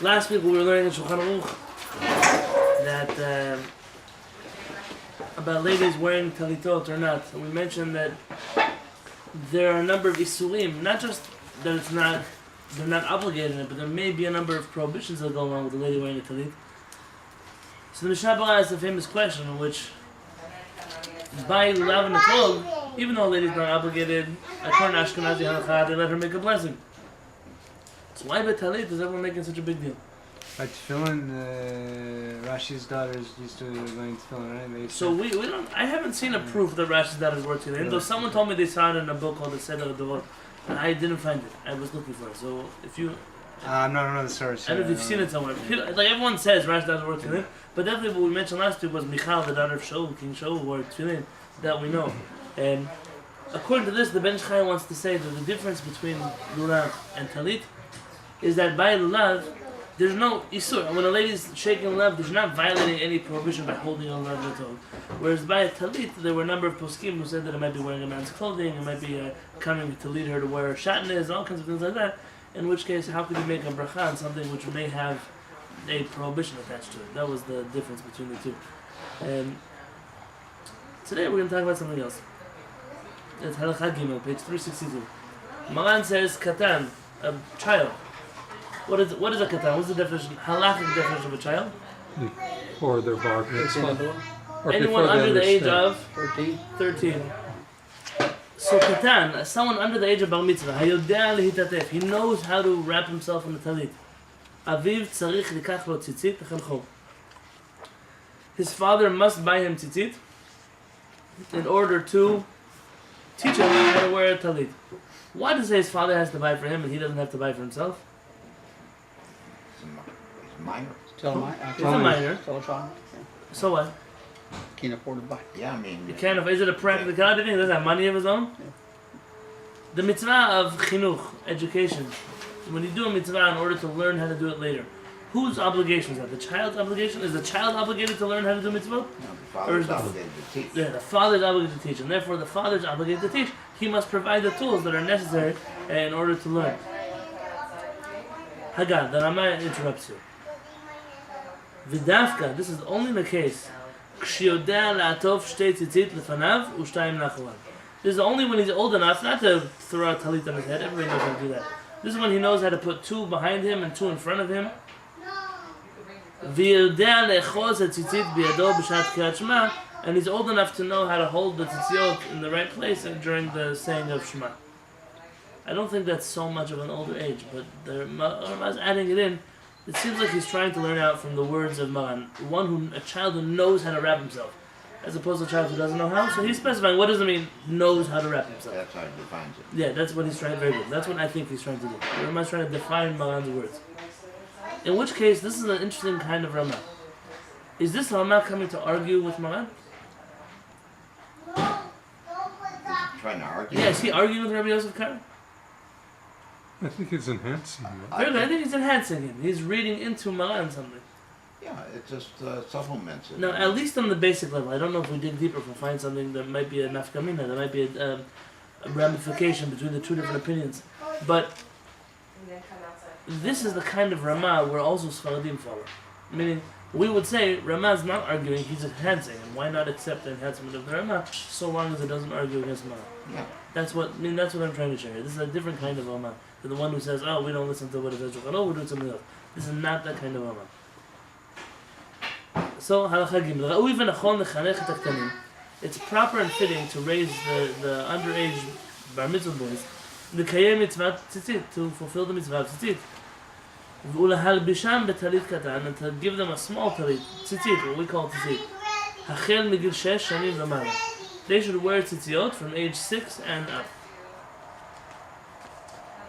Last week we were learning in Shulchan Aruch that about ladies wearing talitot or not. And we mentioned that there are a number of isurim, not just that they're not obligated in it, but there may be a number of prohibitions that go along with the lady wearing a talit. So the Mishnah asks a famous question in which by Lav and Natol, even though ladies are not obligated, according to Ashkenazi Halakha, they let her make a blessing. So why by talit is everyone making such a big deal? By tefillin, Rashi's daughters used to going tefillin, right? So we don't. I haven't seen a proof that Rashi's daughters wore tefillin. Though someone told me they saw it in a book called the Seder Devot, and I didn't find it. I was looking for it. So if you, I'm not another source. I don't know if you've seen it somewhere. Like everyone says, Rashi's daughters wore tefillin, but definitely what we mentioned last week was Michal, the daughter of Shaul, King Shaul, wore tefillin. That we know. And according to this, the Ben Ish Chai wants to say that the difference between lulav and talit is that by lulav, there's no isur. When a lady's shaking lulav, she's not violating any prohibition by holding a lulav at all. Whereas by a talit, there were a number of poskim who said that it might be wearing a man's clothing, it might be coming to lead her to wear shatnez, all kinds of things like that. In which case, how could you make a bracha on something which may have a prohibition attached to it? That was the difference between the two. And today we're going to talk about something else. It's Halakha Gimel, page 362. Maran says katan, a child. What is a katan? What's the definition? Halakhic definition of a child? Or their bar mitzvah. Or anyone before they under the age understand. of 13. So katan, someone under the age of bar mitzvah, hayodea lehitatef, he knows how to wrap himself in the talit. Aviv tzarich likach lo tzitzit lechelcho. His father must buy him tzitzit in order to teach him how to wear a talit. Why does his father has to buy for him and he doesn't have to buy for himself? He's a minor. Still a minor. He's a minor. Still a child. Yeah. So what? Can't afford to buy. Yeah, I mean... You can't, is it a practicality thing? He doesn't have money of his own? Yeah. The mitzvah of chinuch, education, when you do a mitzvah in order to learn how to do it later, whose obligation is that? The child's obligation? Is the child obligated to learn how to do mitzvah? No, the father's obligated to teach. Yeah, the father's obligated to teach, and therefore the father's obligated to teach. He must provide the tools that are necessary in order to learn. Haggad, the Rama interrupts you. Vidafka, this is only the case. Kshiodea la'atov shtei tzitzit lefanav u'shtayim la'acholav. This is only when he's old enough, not to throw a talit on his head. Everybody knows how to do that. This is when he knows how to put two behind him and two in front of him. And he's old enough to know how to hold the tzitziot in the right place during the saying of Shema. I don't think that's so much of an older age, but Rama's adding it in. It seems like he's trying to learn out from the words of Maran, a child who knows how to wrap himself, as opposed to a child who doesn't know how. So he's specifying what does it mean, knows how to wrap himself. That's how he defines it. Yeah, that's what he's trying. Very good. That's what I think he's trying to do. Rama's trying to define Maran's words. In which case, this is an interesting kind of Rama. Is this Rama coming to argue with Maran? Trying to argue. Yeah, is he arguing with Rabbi Yosef Karo? I think it's enhancing it. I think he's enhancing him. He's reading into Maran something. Yeah, it just supplements it. Now, at least on the basic level, I don't know if we dig deeper if we'll find something that might be a nafkamina, that might be a ramification between the two different opinions. But this is the kind of Rama where also Sfaradim follow. Meaning, we would say Rama's not arguing, he's enhancing, and why not accept the enhancement of the Rama so long as it doesn't argue against Maran? Yeah. That's what I'm trying to share here. This is a different kind of Rama than the one who says, oh, we don't listen to what it says, oh, we're doing something else. This is not that kind of Rama. So, Halakha Gimel. It's proper and fitting to raise the underage bar mitzvah boys the kayem mitzvah tzitzit, to fulfill the mitzvah of tzitzit. V'ulahalbisham betalit katan, and to give them a small talit, tzitzit, what we call tzitzit. Hachel migil 6 shanim v'mala. They should wear tzitziot from age 6 and up.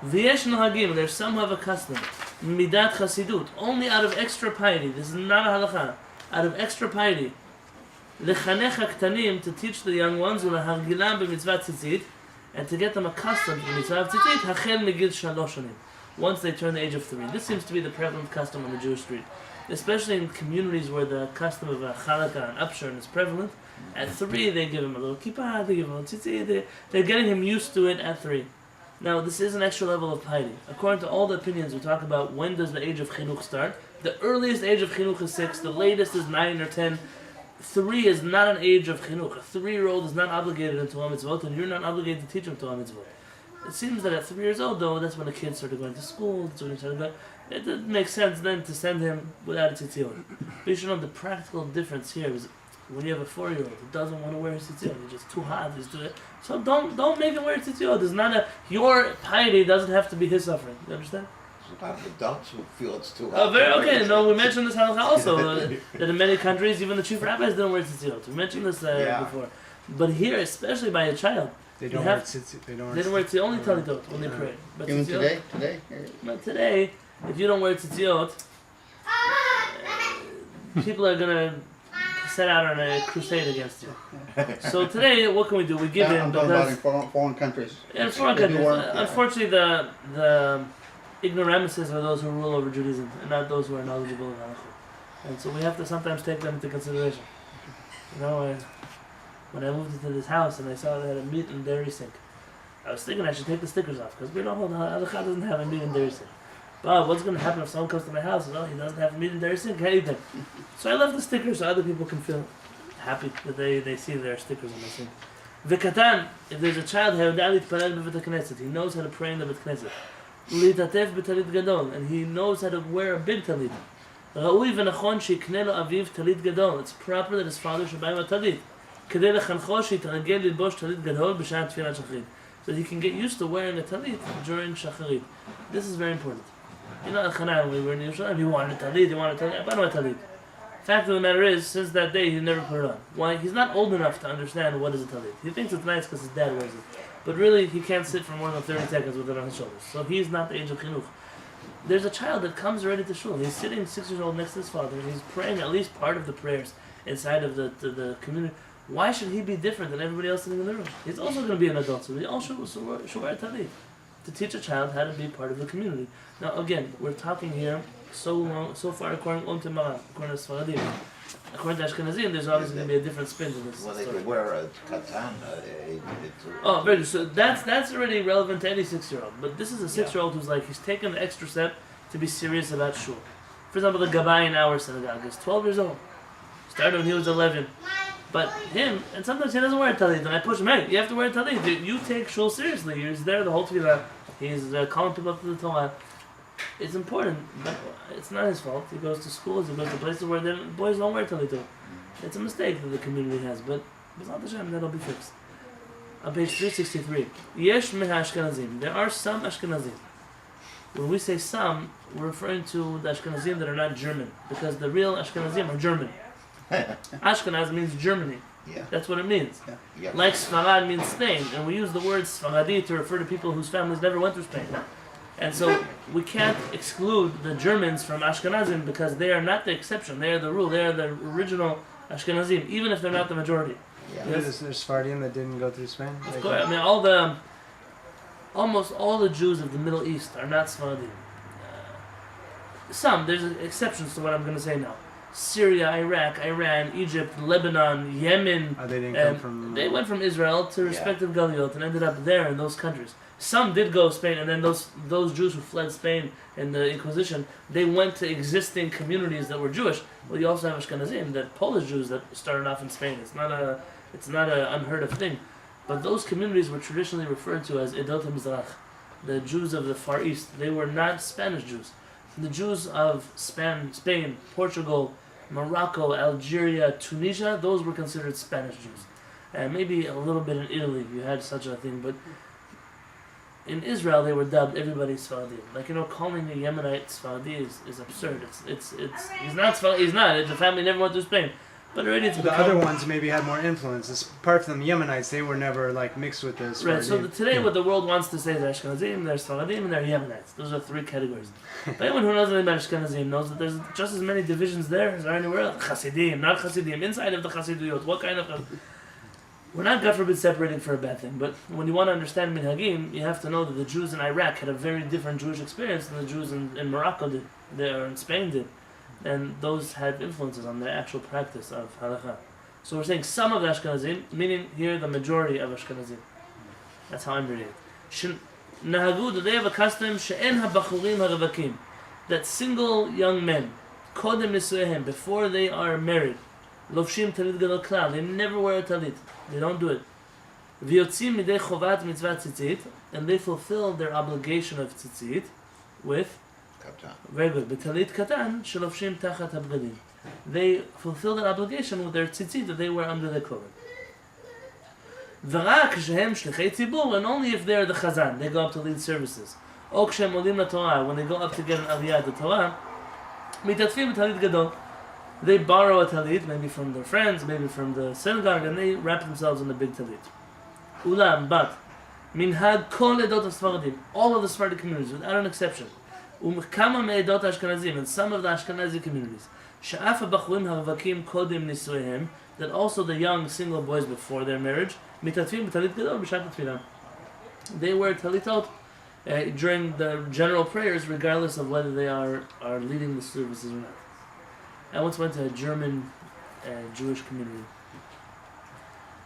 V'yesh nohagim, there's some who have a custom. Midat chasidut, only out of extra piety. This is not a halakha. Out of extra piety. Lechanech haktanim, to teach the young ones, u'lahargilam b'mitzvah tzitzit, and to get them accustomed to the mitzvah of tzitzit, hachel migil 3 shanim. Once they turn the age of 3. This seems to be the prevalent custom on the Jewish street. Especially in communities where the custom of a chalakah and upshurn is prevalent. At 3 they give him a little kippah, they give him a little tzitzit, they're getting him used to it at 3. Now, this is an extra level of piety. According to all the opinions, we talk about when does the age of chinuch start. The earliest age of chinuch is 6. The latest is 9 or 10. 3 is not an age of chinuch. A 3-year-old is not obligated in Torah mitzvot, and you're not obligated to teach him Torah mitzvot. It seems that at 3 years old, though, that's when the kids started going to school. That's when he started going. It makes sense then to send him without a tzitzit. But you should know the practical difference here is when you have a 4-year-old who doesn't want to wear a tzitzit, he's just too hot. He's too. So don't make him wear a tzitzit. There's not your piety doesn't have to be his suffering. You understand? There's a lot of adults who feel it's too hot. Okay. No, we mentioned this halakha also that in many countries even the chief rabbis didn't wear tzitzit. We mentioned this before. But here, especially by a child, they don't wear tzitzit. They don't wear tzitzit. Only talitot when they pray. But Even tzitzit, today, if you don't wear tzitzit, people are gonna set out on a crusade against you. So today, what can we do? We give in I'm talking about because in foreign countries. in foreign countries, unfortunately, the ignoramuses are those who rule over Judaism, and not those who are knowledgeable in halakha. And so we have to sometimes take them into consideration. You know, when I moved into this house and I saw they had a meat and dairy sink, I was thinking I should take the stickers off because we don't hold halakha doesn't have a meat and dairy sink. But what's going to happen if someone comes to my house and he doesn't have a meat and dairy sink? Can't eat them. So I left the stickers so other people can feel happy that they see their stickers on the sink. V'katan, if there's a child he knows how to pray in the Bet Knesset. Litatef b'talit gadol, and he knows how to wear a big talit. Ra'ui v'nachon sheikne lo aviv talit gadol. It's proper that his father should buy him a talit. Kedei lechancho sheitregel lilbosh talit gadol b'shat tfilat shachrit. So he can get used to wearing a talit during shacharit. This is very important. You know, Al-Khanan, when we were in Yerushalayim, he wanted a talit, I bought him a talit. Fact of the matter is, since that day, he never put it on. Why? He's not old enough to understand what is a talit. He thinks it's nice because his dad wears it. But really, he can't sit for more than 30 seconds with it on his shoulders. So he's not the age of chinuch. There's a child that comes already to shul. He's sitting 6 years old next to his father, and he's praying at least part of the prayers inside of the community. Why should he be different than everybody else sitting in the room? He's also going to be an adult, so we all should wear a talit to teach a child how to be part of the community. Now, again, we're talking here so far according to Sfaradim. According to Ashkenazim, there's obviously going to be a different spin to this. Well, they story. could wear a katan. Oh, very good. So that's already relevant to any 6-year-old. But this is a 6-year-old who's like, he's taken the extra step to be serious about shul. For example, the Gabbai in our synagogue is 12 years old. Started when he was 11. But him, and sometimes he doesn't wear a talit, and I push him, hey, you have to wear a talit. You take shul seriously. He's there the whole tefillah. He's calling people up to the Torah. It's important, but it's not his fault. He goes to schools, he goes to places where boys don't wear talit. It's a mistake that the community has, but B'ezrat Hashem, that'll be fixed. On page 363, Yesh Meh Ashkenazim. There are some Ashkenazim. When we say some, we're referring to the Ashkenazim that are not German, because the real Ashkenazim are German. Ashkenaz means Germany. Yeah. That's what it means. Yeah. Like Sfarad means Spain, and we use the word Sfaradi to refer to people whose families never went to Spain. And so we can't exclude the Germans from Ashkenazim because they are not the exception. They are the rule. They are the original Ashkenazim, even if they're not the majority. Yeah. There's Sephardim that didn't go through Spain. Of course, I mean, almost all the Jews of the Middle East are not Sephardim. There's exceptions to what I'm going to say now. Syria, Iraq, Iran, Egypt, Lebanon, Yemen. They didn't come from. They went from Israel to respective Galiot and ended up there in those countries. Some did go to Spain, and then those Jews who fled Spain in the Inquisition, they went to existing communities that were Jewish. Well, you also have Ashkenazim, that Polish Jews that started off in Spain. It's not a unheard of thing, but those communities were traditionally referred to as Edot HaMizrach, the Jews of the Far East. They were not Spanish Jews. The Jews of Spain, Portugal, Morocco, Algeria, Tunisia, those were considered Spanish Jews. And maybe a little bit in Italy, you had such a thing, but in Israel they were dubbed everybody's Sfaradi. Like, calling a Yemenite Sfaradi is absurd. He's not Sfaradi, the family never went to Spain. But already it's the other ones maybe had more influence. Apart from the Yemenites, they were never mixed with the Sephardim. Right, so today what the world wants to say is Ashkenazim, there's Sfaradim, and there are Yemenites. Those are 3 categories. But anyone who knows anything about Ashkenazim knows that there's just as many divisions there as there are anywhere else. Hasidim, not Hasidim, inside of the Hasiduyot. What kind of... We're not, God forbid, separating for a bad thing, but when you want to understand Minhagim, you have to know that the Jews in Iraq had a very different Jewish experience than the Jews in Morocco did, or in Spain did. And those had influences on the actual practice of halakha. So we're saying some of the Ashkenazim, meaning here the majority of Ashkenazim. That's how I'm reading it. Nahagu, they have a custom, she'en habachurim haravakim, that single young men, kodem nisuehem, before they are married, lofshim talit gadol klal, they never wear a talit. They don't do it. V'yotzim midei chovat mitzvah tzitzit, and they fulfill their obligation of tzitzit with, Katan. very good, b'talit katan, shelofshim tachat habgadim. They fulfill that obligation with their tzitzit that they wear under their clothing. V'rak shehem shlichei tzibur, and only if they're the chazan, they go up to lead services. O kshem olim la-Torah, when they go up to get an aliyah to Torah, mitatfim b'talit gadol. They borrow a talit, maybe from their friends, maybe from the synagogue, and they wrap themselves in a big talit. Ulam, but minhag kol edot Sfaradim, all of the Sephardic communities, without an exception. Kama me'edot Ashkenazim, and some of the Ashkenazi communities. Sha'af ha'bachurim ha'avakim kodim nisuehem, that also the young single boys before their marriage, mitatfim b'talit gadol b'shat tefillah. They wear talitot during the general prayers, regardless of whether they are leading the services or not. I once went to a German Jewish community,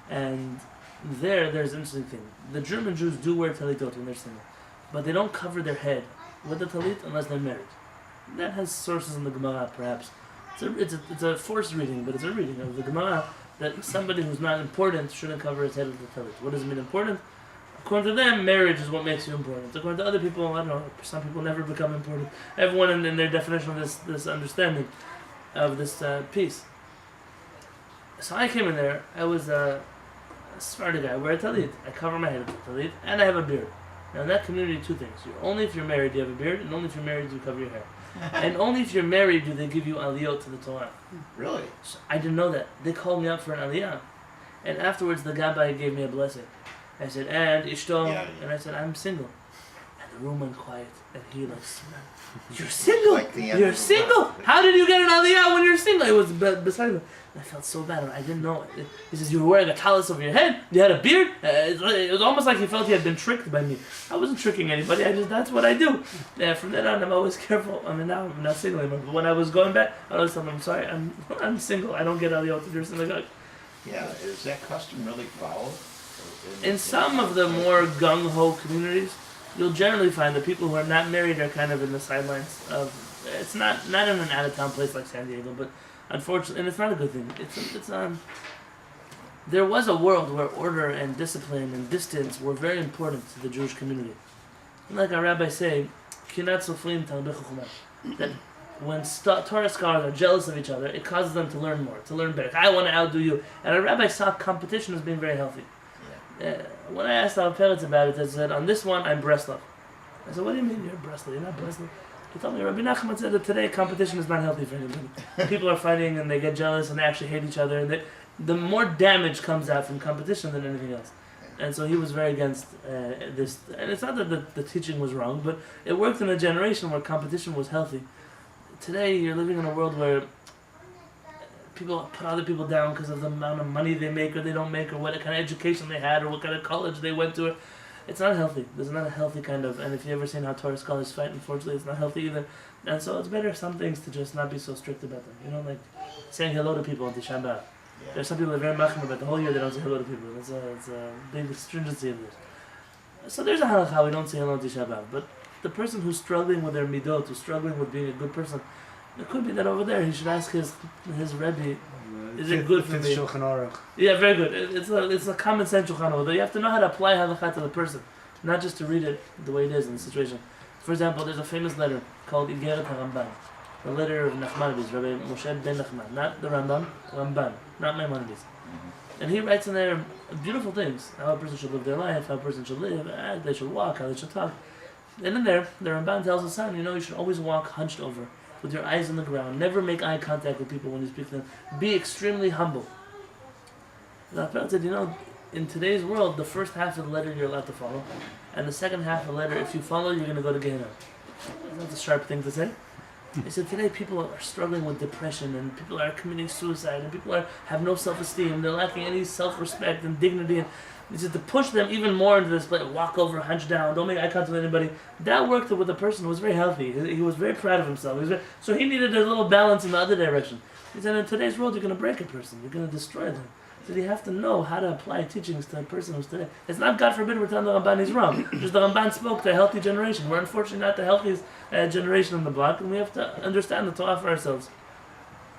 and there's an interesting thing. The German Jews do wear talitot when they're single, but they don't cover their head with the talit unless they're married. That has sources in the Gemara, perhaps. It's a forced reading, but it's a reading of the Gemara that somebody who's not important shouldn't cover his head with the talit. What does it mean important? According to them, marriage is what makes you important. According to other people, I don't know, some people never become important. Everyone in their definition of this understanding of this piece. So I came in there, I was a Sephardi guy, I wear a talit, I cover my head with a talit, and I have a beard. Now in that community, two things. Only if you're married do you have a beard, and only if you're married do you cover your hair. And only if you're married do they give you aliyot to the Torah. Really? So I didn't know that. They called me up for an aliyah. And afterwards the gabbai gave me a blessing. I said, and ishto, and I said, I'm single. And the room went quiet, and he like, you're single? Like the end You're of the single? world. How did you get an aliyah when you're single? It was beside me. I felt so bad. I didn't know. He says, you were wearing a tallis over your head? You had a beard? It was almost like he felt he had been tricked by me. I wasn't tricking anybody. That's what I do. From then on, I'm always careful. I mean, now I'm not single anymore. But when I was going back, I always tell them, I'm sorry, I'm single. I don't get aliyah to your synagogue. Yeah, is that custom really followed? In some of the more gung-ho communities, you'll generally find that people who are not married are kind of in the sidelines of. It's not in an out-of-town place like San Diego, but unfortunately, and it's not a good thing. There was a world where order and discipline and distance were very important to the Jewish community. And like our rabbis say, "Kinat sofrim talmidei chachma," that when Torah scholars are jealous of each other, it causes them to learn more, to learn better. I want to outdo you, and our rabbi saw competition as being very healthy. When I asked our parents about it, they said, on this one, I'm Breslov. I said, what do you mean you're Breslov? You're not Breslov. He told me, Rabbi Nachman said that today competition is not healthy for anybody. People are fighting and they get jealous and they actually hate each other. And the more damage comes out from competition than anything else. And so he was very against this. And it's not that the teaching was wrong, but it worked in a generation where competition was healthy. Today, you're living in a world where people put other people down because of the amount of money they make or they don't make, or what kind of education they had, or what kind of college they went to. It's not healthy. There's not a healthy kind of, and if you've ever seen how Torah scholars fight, unfortunately, it's not healthy either. And so it's better some things to just not be so strict about them. You know, like saying hello to people on Tisha B'Av. There's some people that are very machmir, but the whole year they don't say hello to people. It's a big stringency of this. So there's a halakha, we don't say hello to Tisha B'Av. But the person who's struggling with their midot, who's struggling with being a good person, it could be that over there he should ask his Rebbe, is it good for me? Shulchan Aruch. Yeah, very good. It's a common sense Shulchan Aruch. You have to know how to apply halakha to the person, not just to read it the way it is in the situation. For example, there's a famous letter called Igeret HaRamban, the letter of Nachmanides, Rabbi Moshe ben Nachman, not the Rambam, Ramban, not Maimonides. And he writes in there beautiful things, how a person should live their life, how a person should live, how they should walk, how they should talk. And in there, the Ramban tells his son, you should always walk hunched over, with your eyes on the ground. Never make eye contact with people when you speak to them. Be extremely humble. The Prophet said, in today's world, the first half of the letter you're allowed to follow, and the second half of the letter, if you follow, you're going to go to Gehenna. That's a sharp thing to say. He said, today people are struggling with depression, and people are committing suicide, and people have no self-esteem, they're lacking any self-respect and dignity, and he said to push them even more into this place, walk over, hunch down, don't make eye contact with anybody. That worked with a person who was very healthy. He was very proud of himself. So he needed a little balance in the other direction. He said, in today's world, you're going to break a person. You're going to destroy them. So you have to know how to apply teachings to a person who's today. It's not, God forbid, we're telling the Ramban he's wrong. Just the Ramban spoke to a healthy generation. We're unfortunately not the healthiest generation on the block, and we have to understand the Torah for ourselves.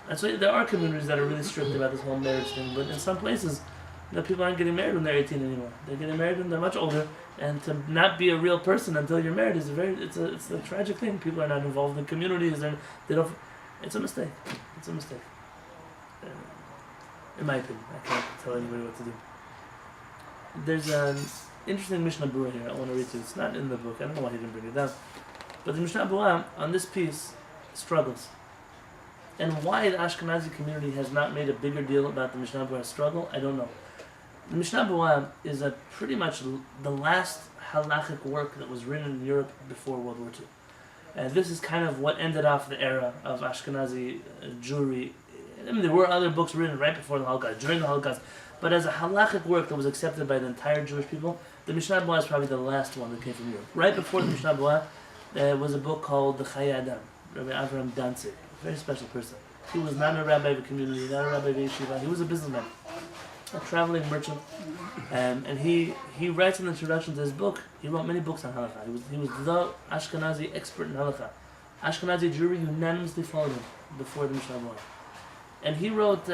And so there are communities that are really strict about this whole marriage thing, but in some places, people aren't getting married when they're 18 anymore. They're getting married when they're much older, and to not be a real person until you're married is it's a tragic thing. People are not involved in communities, and they don't. It's a mistake. It's a mistake. In my opinion, I can't tell anybody what to do. There's an interesting Mishnah Berurah here I want to read to you. It's not in the book. I don't know why he didn't bring it down. But the Mishnah Berurah on this piece struggles. And why the Ashkenazi community has not made a bigger deal about the Mishnah Berurah struggle, I don't know. The Mishnah Berurah is pretty much the last halachic work that was written in Europe before World War II. And this is kind of what ended off the era of Ashkenazi Jewry. I mean, there were other books written right before the Holocaust, during the Holocaust, but as a halachic work that was accepted by the entire Jewish people, the Mishnah Berurah is probably the last one that came from Europe. Right before the Mishnah Berurah, there was a book called the Chayei Adam, Rabbi Avram Danzig, a very special person. He was not a rabbi of a community, not a rabbi of a yeshiva, he was a businessman, a traveling merchant, and he writes in the introduction to his book, he wrote many books on halakha. He was the Ashkenazi expert in halakha. Ashkenazi Jewry unanimously followed him before the Mishnah Berurah. And he wrote,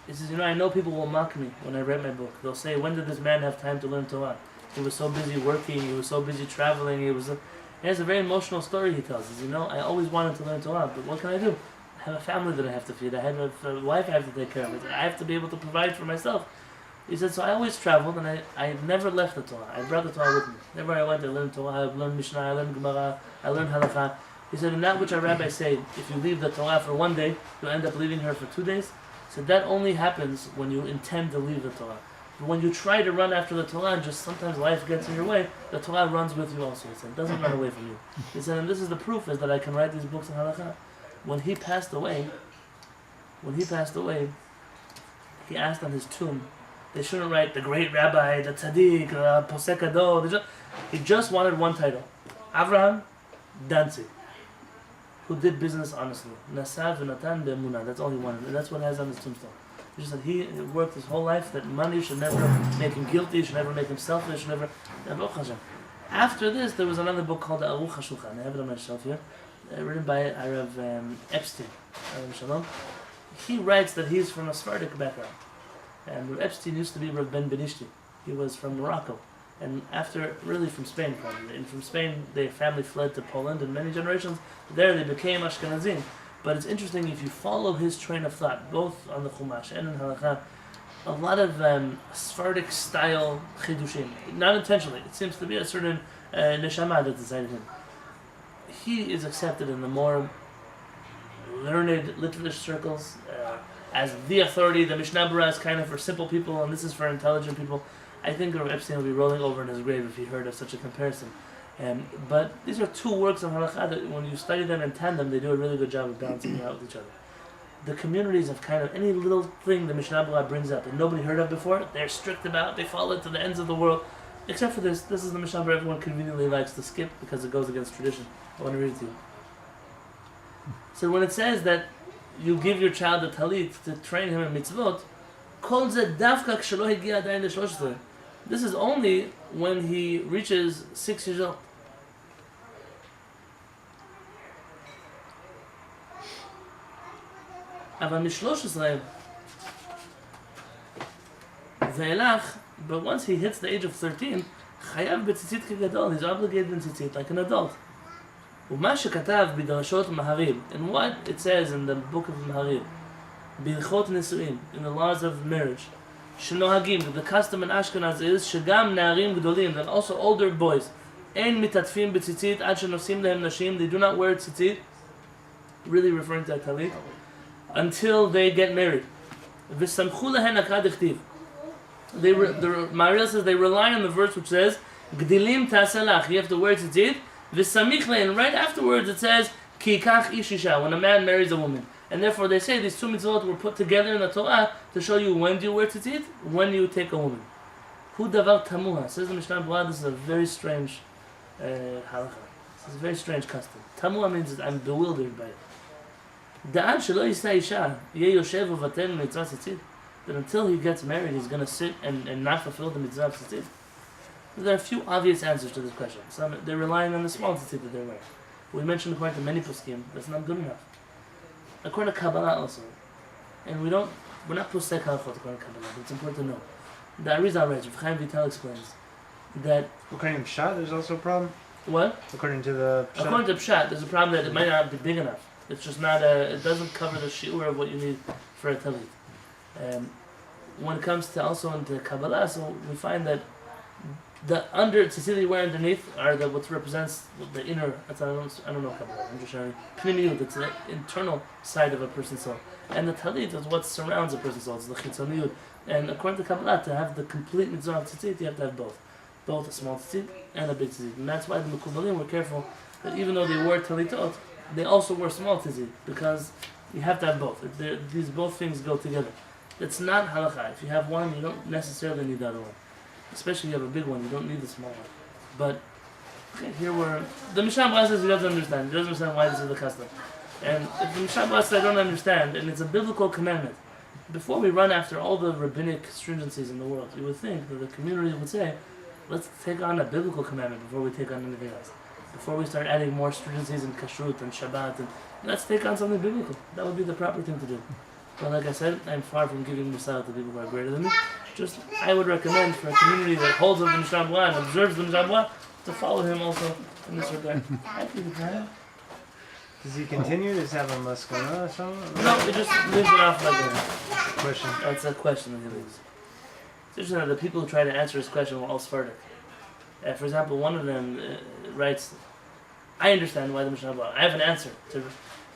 he says, I know people will mock me when I write my book. They'll say, when did this man have time to learn Torah? He was so busy working, he was so busy traveling, he has a very emotional story he tells. He says, I always wanted to learn Torah, but what can I do? I have a family that I have to feed, I have a wife I have to take care of. I have to be able to provide for myself. He said, so I always traveled, and I never left the Torah. I brought the Torah with me. Wherever I went, I learned Torah, I learned Mishnah, I learned Gemara, I learned Halakha. He said, and that which our rabbis say, if you leave the Torah for one day, you'll end up leaving her for 2 days. He said, that only happens when you intend to leave the Torah. But when you try to run after the Torah, and just sometimes life gets in your way, the Torah runs with you also. He said, it doesn't run away from you. He said, and this is the proof, is that I can write these books on Halakha. When he passed away, he asked on his tomb, they shouldn't write the great rabbi, the tzaddik, posek gadol. He just wanted one title, Avraham Danzig, who did business honestly. Nasav v'natan be'emunah. That's all he wanted, and that's what it has on his tombstone. He just said he worked his whole life that money should never make him guilty, should never make him selfish, should never. After this, there was another book called the Aruch Siman. I have it on my shelf here, written by Rav Epstein. Shalom. He writes that he's from a Sephardic background, and Rav Epstein used to be Rav Ben Benishti. He was from Morocco, and really from Spain probably. And from Spain, their family fled to Poland, and many generations there they became Ashkenazim. But it's interesting if you follow his train of thought, both on the Chumash and in Halakha, a lot of Sephardic style chidushim, not intentionally. It seems to be a certain neshama that's inside him. He is accepted in the more learned literary circles as the authority. The Mishnah Berurah is kind of for simple people, and this is for intelligent people. I think Rav Epstein will be rolling over in his grave if he heard of such a comparison. But these are two works of halakha that when you study them in tandem, they do a really good job of balancing out with each other. The communities of kind of any little thing the Mishnah Berurah brings up that nobody heard of before, they're strict about, they follow it to the ends of the world. Except for this is the Mishnah Berurah everyone conveniently likes to skip because it goes against tradition. I want to read it to you. So when it says that you give your child a talit to train him in mitzvot, kol zeh davka kshelo higia adayin le-13. This is only when he reaches 6 years old. אבל מ-13 ואילך, but once he hits the age of 13, חייב בציצית כגדול, he's obligated in tzitzit like an adult. ומה שכתב בדרשות מהריב, and what it says in the book of מהריב, בהלכות נישואין, in the laws of marriage, שנוהגים, the custom in Ashkenaz is שגם נערים גדולים, that also older boys, אין מתעטפים בציצית עד שנושאים להם נשים, they do not wear tzitzit, really referring to a talit, until they get married. וסמכו להן הקרא דכתיב. The Maharil says they rely on the verse which says גדילים תעשה לך, you have to wear tzitzit, וסמיך להן, right afterwards it says כי ייקח איש אישה, when a man marries a woman. And therefore they say these two mitzvot were put together in the Torah to show you when do you wear tzitzit, when you take a woman. hu davar tamuha, says the Mishnah Berurah, this is a very strange halakha. This is a very strange custom. Tamuha means that I'm bewildered by it. דען שלא יישא אישה, יהיה יושב ובטל מצוות ציצית. that until he gets married, he's going to sit and not fulfill the mitzvah of tzitzit? There are a few obvious answers to this question. Some, they're relying on the small tzitzit that they're wearing. We mentioned according to many poskim, that's not good enough. According to Kabbalah also, and we're not posek halachot according to Kabbalah, but it's important to know. The Arizal writes, Rav Chaim Vital explains that According to Pshat, there's also a problem. what? According to the Pshat. According to Pshat, there's a problem that it might not be big enough. It's just not it doesn't cover the shiur of what you need for a talit. When it comes to also into Kabbalah, so we find that the under tzitzit you wear underneath are the what represents the inner. I don't know Kabbalah. I'm just sharing. Pnimiyut, it's the internal side of a person's soul, and the talit is what surrounds a person's soul. It's the chitzoniyut. And according to Kabbalah, to have the complete mitzvah of tzitzit, you have to have both a small tzitzit and a big tzitzit. And that's why the Mekubalim were careful that even though they wore talitot, they also wore small tzitzit because you have to have both. These both things go together. It's not halakha. If you have one, you don't necessarily need the other one. Especially if you have a big one, you don't need the small one. But okay, here we're the Mishnah Berurah says he doesn't understand. He doesn't understand why this is the custom. And if the Mishnah Berurah says I don't understand, and it's a biblical commandment. Before we run after all the rabbinic stringencies in the world, you would think that the community would say, let's take on a biblical commandment before we take on anything else. Before we start adding more stringencies in kashrut and Shabbat, and let's take on something biblical. That would be the proper thing to do. But like I said, I'm far from giving Musar to people who are greater than me. Just, I would recommend for a community that holds of the Mishnah Berurah and observes the Mishnah Berurah to follow him also in this regard. Does he continue? Does he have a maskana or something? No, he just leaves it off like that. Question. That's a question that he leaves. It's interesting that the people who try to answer his question were all Sephardic. For example, one of them writes, I understand why the Mishnah Berurah. I have an answer.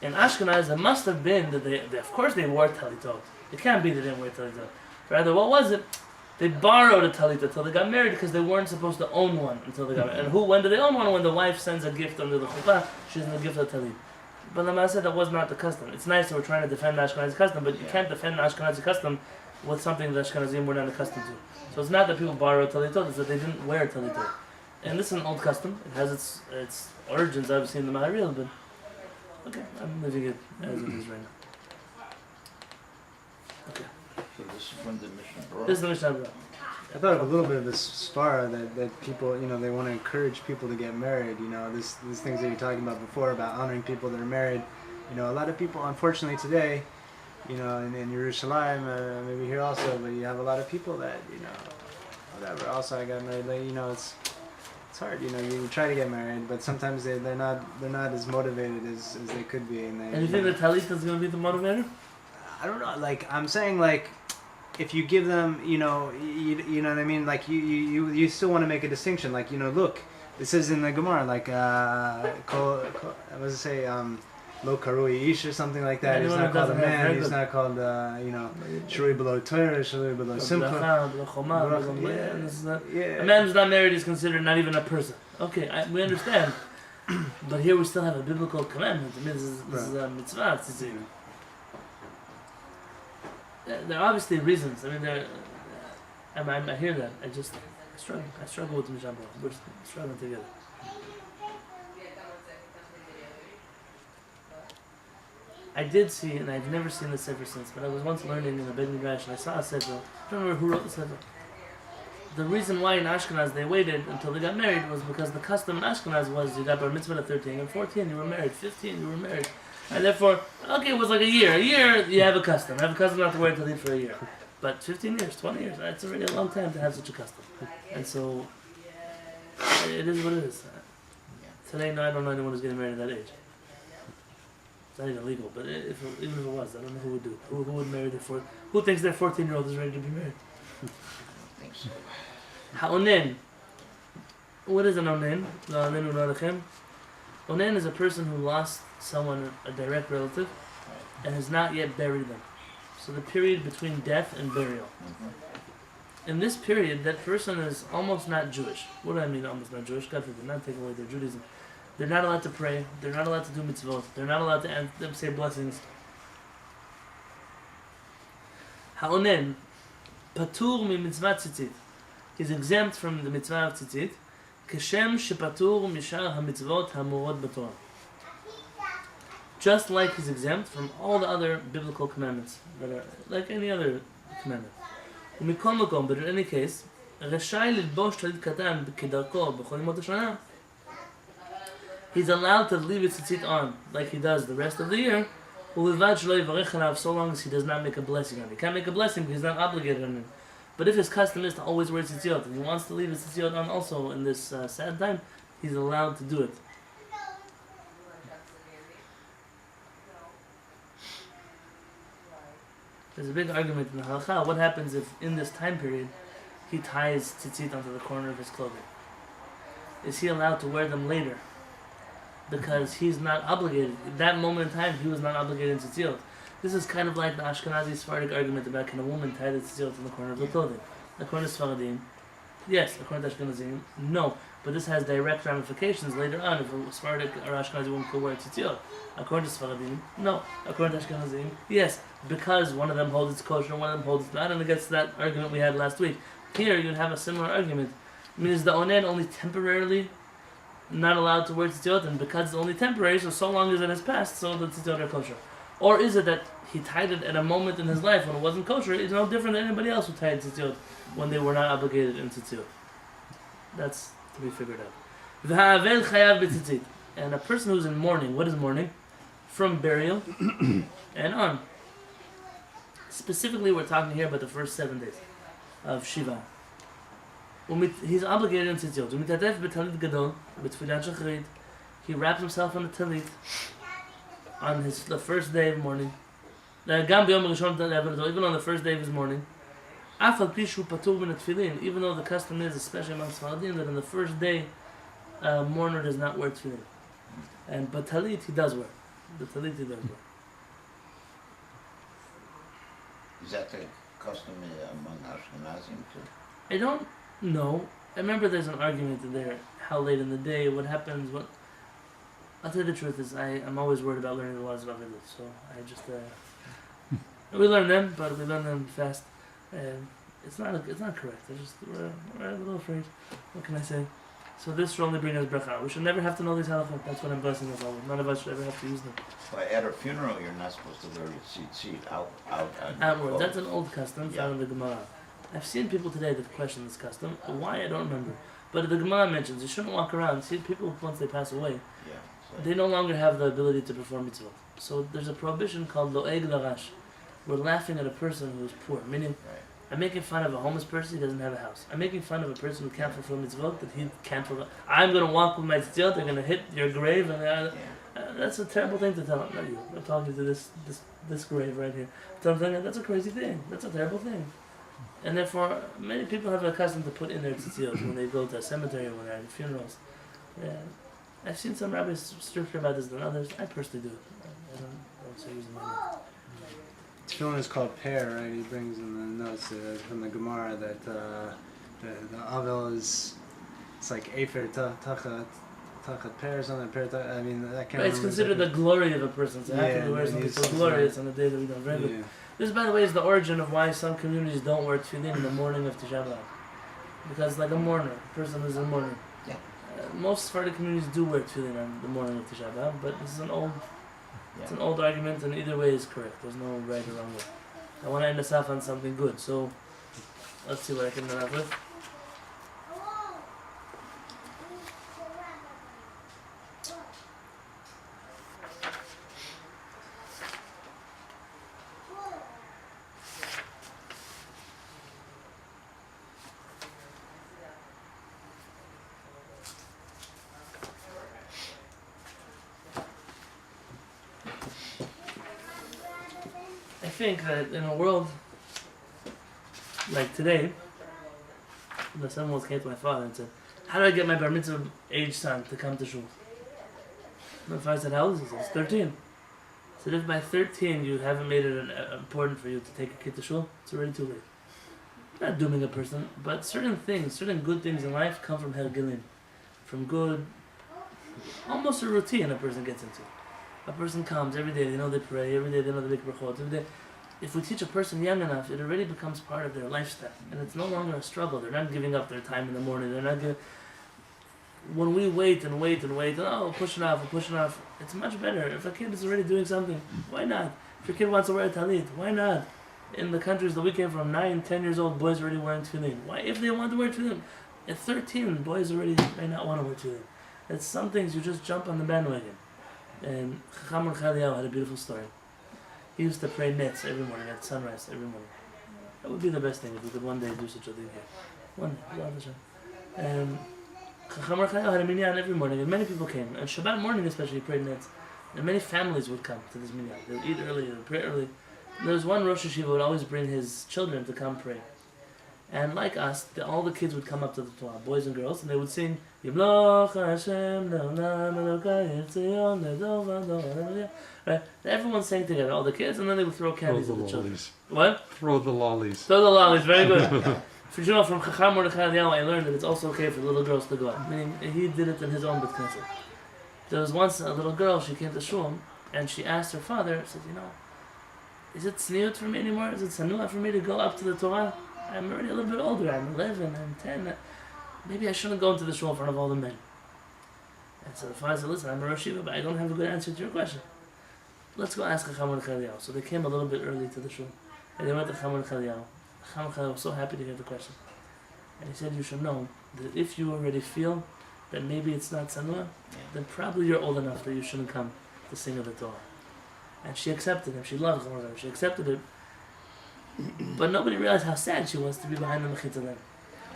In Ashkenaz, it must have been that they of course they wore talitot. It can't be they didn't wear talitot. Rather, what was it? They borrowed a talit until they got married because they weren't supposed to own one until they got married. And when do they own one? When the wife sends a gift under the chuppah, she sends a gift of talit. But the Lama said that was not the custom. It's nice that we're trying to defend the Ashkenazi custom, but you can't defend the Ashkenazi custom with something that Ashkenazim were not accustomed to. So it's not that people borrow talitot, it's that they didn't wear talitot. And this is an old custom. It has its origins obviously in the Maharil, but okay, I'm leaving it as it is right now. Okay. So this is from the Mishnah Berurah. This is the Mishnah Berurah. I thought a little bit of this svara that people, they want to encourage people to get married. These things that you're talking about before about honoring people that are married. A lot of people, unfortunately today, in Yerushalayim, maybe here also, but you have a lot of people that, whatever. Also, I got married late. It's hard. You try to get married, but sometimes they're not as motivated as they could be. And you think the talit is going to be the motivator? I don't know. I'm saying if you give them, you know what I mean? You still want to make a distinction. Look, it says in the Gemara, what does it say? Lo karui ish or something like that. He's not called a man. He's not called, shrui below Torah, shrui below simcha. A man who's not married is considered not even a person. Okay, we understand. But here we still have a biblical commandment. I mean, this is a mitzvah. There are obviously reasons. I mean, I hear that. I struggle with the Mishnah Berurah. We're struggling together. I did see, and I've never seen this ever since, but I was once learning in a Beit Midrash, and I saw a sefer. I don't remember who wrote the sefer. The reason why in Ashkenaz they waited until they got married was because the custom in Ashkenaz was you got bar mitzvah at 13, and 14 you were married, 15 you were married. And therefore, okay, it was like a year. A year, you have a custom. Have a custom not to wear talit for a year. But 15 years, 20 years, that's already a long time to have such a custom. And so, it is what it is. Today, no, I don't know anyone who's getting married at that age. It's not even legal, but even if it was, I don't know who would do it. Who would marry who thinks their 14-year-old is ready to be married? I think so. Ha'onen. What is an onen? Ha'onen u'nadachem. Onen is a person who lost someone, a direct relative, and has not yet buried them. So the period between death and burial. In this period, that person is almost not Jewish. What do I mean almost not Jewish? God forbid, not taking away their Judaism. They're not allowed to pray. They're not allowed to do mitzvot. They're not allowed to say blessings. Ha'onen, patur mi mitzvah tzitzit. He's exempt from the mitzvah of tzitzit. Kashem shepatur mishar ha-mitzvot ha-murot b'Torah. Just like he's exempt from all the other biblical commandments that are like any other commandment. ומכל מקום, but in any case, רשאי ללבוש טלית קטן כדרכו בכל ימות השנה. He's allowed to leave his tzitzit on like he does the rest of the year, ובלבד שלא יברך עליו, so long as he does not make a blessing on it. He can't make a blessing because he's not obligated on it. But if his custom is to always wear tzitzit and he wants to leave his tzitzit on also in this sad time, he's allowed to do it. There's a big argument in the halakha. What happens if in this time period he ties tzitzit onto the corner of his clothing? Is he allowed to wear them later? Because he's not obligated. At that moment in time, he was not obligated in tzitzit. This is kind of like the Ashkenazi Sephardic argument about can a woman tie the tzitzit in the corner of the clothing. According to Sfaradim, yes. According to Ashkenazim, no. But this has direct ramifications later on if a Sephardic or Ashkenazi woman could wear tzitzit. According to Sfaradim, no. According to Ashkenazim, yes. Because one of them holds it's kosher and one of them holds it's not, and it gets to that argument we had last week. Here, you'd have a similar argument. I mean, is the onen only temporarily not allowed to wear tzitzit, and because it's only temporary, so long as it has passed, so the tzitzit are kosher? Or is it that he tied it at a moment in his life when it wasn't kosher? It's no different than anybody else who tied tzitzit when they were not obligated in tzitzit. That's to be figured out. V'ha'avel chayav b'tzitzit. And a person who's in mourning, what is mourning? From burial and on. Specifically, we're talking here about the first 7 days of Shiva. He's obligated in tzitzit. U'mitatef b'talit gadol, b'tfilat shacharit. He wraps himself in the talit on the first day of mourning. Even on the first day of his mourning. Even though the custom is, especially amongst Sfaradim, that on the first day, a mourner does not wear tefillin. But talit he does wear. The talit he does wear. Is that the custom among Ashkenazim too? I don't know. I remember there's an argument in there, how late in the day, what happens, what... I'll tell you the truth is, I'm always worried about learning the laws of Avilut, so I just... we learn them, but we learn them fast. It's not correct. We're a little afraid. What can I say? So this should only bring us bracha. We should never have to know these halachot. That's what I'm blessing us all with. None of us should ever have to use them. Well, at a funeral, you're not supposed to wear your tzitzit Outward. That's an old custom found in the Gemara. I've seen people today that question this custom. Why, I don't remember. But the Gemara mentions you shouldn't walk around. See, people, once they pass away, they no longer have the ability to perform mitzvot. So there's a prohibition called lo'eg larash. We're laughing at a person who's poor, meaning I'm making fun of a homeless person, he doesn't have a house. I'm making fun of a person who can't fulfill mitzvot, that he can't fulfill. I'm going to walk with my tzitzit, they're going to hit your grave, and that's a terrible thing to tell him. Not you. I'm talking to this grave right here. That's a crazy thing. That's a terrible thing. And therefore, many people have a custom to put in their tzitzit when they go to a cemetery or when they're at funerals. I've seen some rabbis stricter about this than others. I personally do it. I don't say using my name. Tefillin is called pear, right? He brings in the notes from the Gemara that the Avel is, it's like Efer Tachat pear or something. I mean, that can't. It's considered the glory of a person. So after he wears something so glorious on the day that we don't drink it. This, by the way, is the origin of why some communities don't wear tefillin in the morning of Tisha B'Av. Because like a mourner, a person who's in mourning. Most Sephardic communities do wear tefillin on the morning of Tisha B'Av, but this is an old argument, and either way is correct. There's no right or wrong way. I want to end us off on something good, so let's see what I can end off with. I think that in a world like today, the son once came to my father and said, "How do I get my bar mitzvah age son to come to shul?" My father said, "How old is he?" He said, 13. I said, "If by 13 you haven't made it important for you to take a kid to shul, it's already too late." Not dooming a person, but certain good things in life come from hergilim, from good, almost a routine a person gets into. A person comes every day, they know they pray, every day they know they make brachot, every day. If we teach a person young enough, it already becomes part of their lifestyle, and it's no longer a struggle. They're not giving up their time in the morning. They're not giving. When we wait, we'll push it off. It's much better if a kid is already doing something. Why not? If your kid wants to wear a talit, why not? in the countries that we came from, 9, 10 years old, boys already wearing tefillin. Why? If they want to wear tefillin, at 13, boys already may not want to wear tefillin. It's some things you just jump on the bandwagon. And Chacham Aruch Siman had a beautiful story. He used to pray nets every morning at sunrise every morning. That would be the best thing if we could one day do such a thing here. One day, B'ezras Hashem. And Chacham Aruch Siman had a minyan every morning, and many people came. And Shabbat morning especially, he prayed nets. And many families would come to this minyan. They would eat early, they would pray early. And there was one Rosh Hashiva who would always bring his children to come pray. And like us, all the kids would come up to the Torah, boys and girls, and they would sing Yimloch Hashem Le'olam Elokai Yitzion Ledova Dova. Right? Everyone sang together, all the kids, and then they would throw candies at the children. What? Throw the lollies. Throw the lollies, very good. For you know, from Chacham Aruch Siman, I learned that it's also okay for little girls to go out. Meaning, he did it in his own Beit Knesset. There was once a little girl, she came to shul, and she asked her father, said, is it tzniut for me anymore? Is it sanua for me to go up to the Torah? I'm already a little bit older, I'm 11, I'm 10. Maybe I shouldn't go into the shul in front of all the men. And so the father said, listen, I'm a Rosh Yeshiva, but I don't have a good answer to your question. Let's go ask Chacham Aruch Siman. So they came a little bit early to the shul. And they went to Chacham Aruch Siman. Chacham Aruch Siman was so happy to hear the question. And he said, you should know that if you already feel that maybe it's not sanua, then probably you're old enough that you shouldn't come to sing of the Torah. And she accepted him. She loved him. She accepted it. But nobody realized how sad she was to be behind the mechitza then.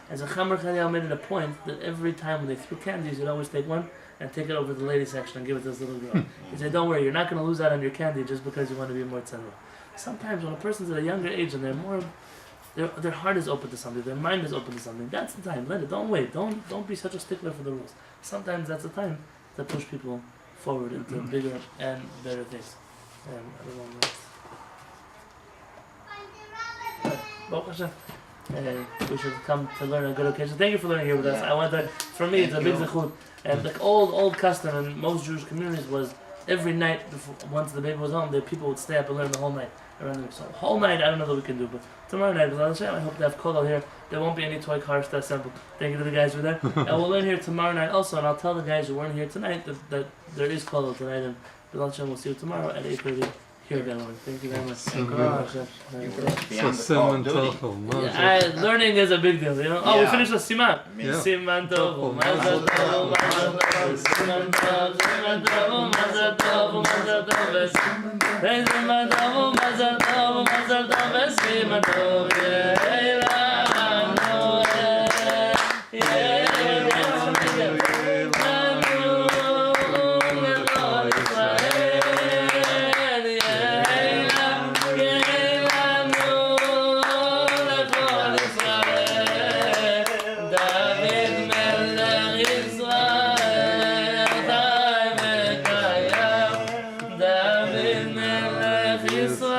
As Chacham Aruch Siman made it a point that every time when they threw candies, you'd always take one and take it over to the ladies section and give it to this little girl. He said, don't worry, you're not going to lose out on your candy just because you want to be more tzanua. Sometimes when a person's at a younger age and they're more, their heart is open to something, their mind is open to something, that's the time. Let it. Don't wait. Don't be such a stickler for the rules. Sometimes that's the time to push people forward into bigger and better things. And I don't know Baruch Hashem. We should come to learn on good occasion. Thank you for learning here with us. I want to, for me, it's a big zechut. And the old custom in most Jewish communities was every night, before, once the baby was home, the people would stay up and learn the whole night. Around the so whole night, I don't know what we can do, but tomorrow night, I hope to have Kollel here. There won't be any toy cars to assemble. Thank you to the guys who are there. And we'll learn here tomorrow night also, and I'll tell the guys who weren't here tonight that there is Kollel tonight, and we'll see you tomorrow at 8:30. Here, gentlemen. Thank you very much. Learning is a big deal, Oh, we finished the Siman. Siman Tov, Mazal Tov, Mazal Tov, Siman Tov, Siman Tov, Mazal Tov, Mazal Tov, Siman Tov, Mazal Tov, Mazal Tov, Siman Tov, David Melech Yisrael.